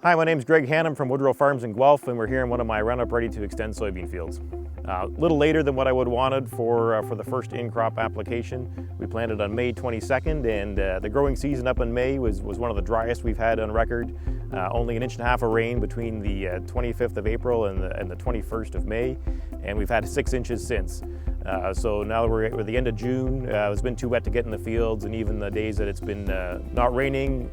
Hi, my name is Greg Hannam from Woodrow Farms in Guelph, and we're here in one of my Roundup Ready to Xtend soybean fields. A little later than what I would have wanted for the first in-crop application. We planted on May 22nd, and the growing season up in May was one of the driest we've had on record. Only an inch and a half of rain between the 25th of April and the 21st of May, and we've had 6 inches since. So now that we're at the end of June, it's been too wet to get in the fields, and even the days that it's been not raining,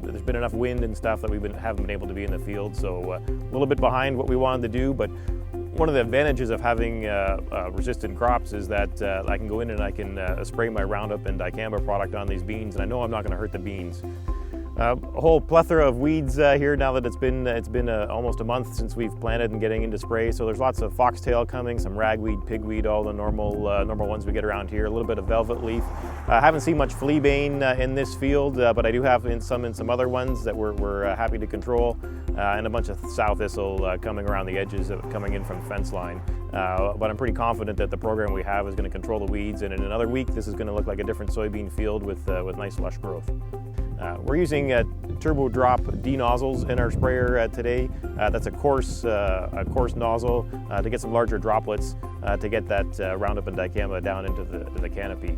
there's been enough wind and stuff that we haven't been able to be in the field. So a little bit behind what we wanted to do, but one of the advantages of having resistant crops is that I can go in and I can spray my Roundup and dicamba product on these beans, and I know I'm not going to hurt the beans. A whole plethora of weeds here now that it's been almost a month since we've planted and getting into spray. So there's lots of foxtail coming, some ragweed, pigweed, all the normal ones we get around here. A little bit of velvet leaf. I haven't seen much fleabane in this field, but I do have some other ones that we're happy to control, and a bunch of sow thistle coming around the edges coming in from the fence line. But I'm pretty confident that the program we have is going to control the weeds, and in another week this is going to look like a different soybean field with nice lush growth. We're using turbo drop D nozzles in our sprayer today. That's a coarse nozzle to get some larger droplets to get that Roundup and dicamba down into the canopy.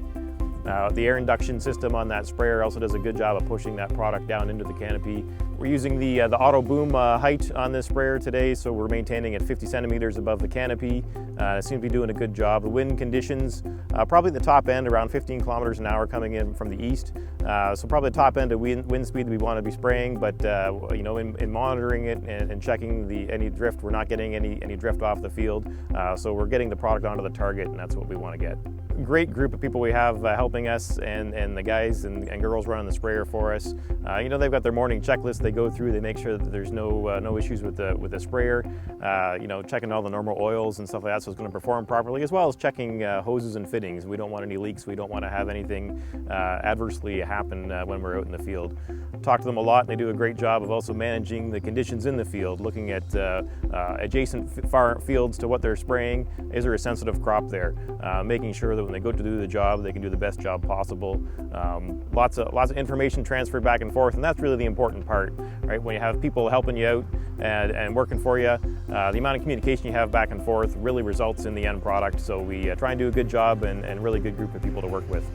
The air induction system on that sprayer also does a good job of pushing that product down into the canopy. We're using the auto boom height on this sprayer today, so we're maintaining at 50 centimeters above the canopy. It seems to be doing a good job. The wind conditions, probably the top end around 15 kilometers an hour coming in from the east. So probably the top end of wind speed that we want to be spraying, but in monitoring it and checking any drift, we're not getting any drift off the field. So we're getting the product onto the target, and that's what we want to get. Great group of people we have helping us, and the guys and girls running the sprayer for us. They've got their morning checklist they go through. They make sure that there's no issues with the sprayer. Checking all the normal oils and stuff like that, so it's going to perform properly, as well as checking hoses and fittings. We don't want any leaks. We don't want to have anything adversely happen when we're out in the field. Talk to them a lot, and they do a great job of also managing the conditions in the field, looking at adjacent fields to what they're spraying. Is there a sensitive crop there? Making sure that when they go to do the job, they can do the best job possible. Lots of information transferred back and forth, and that's really the important part, right? When you have people helping you out and working for you, the amount of communication you have back and forth really results in the end product. So we try and do a good job, and really good group of people to work with.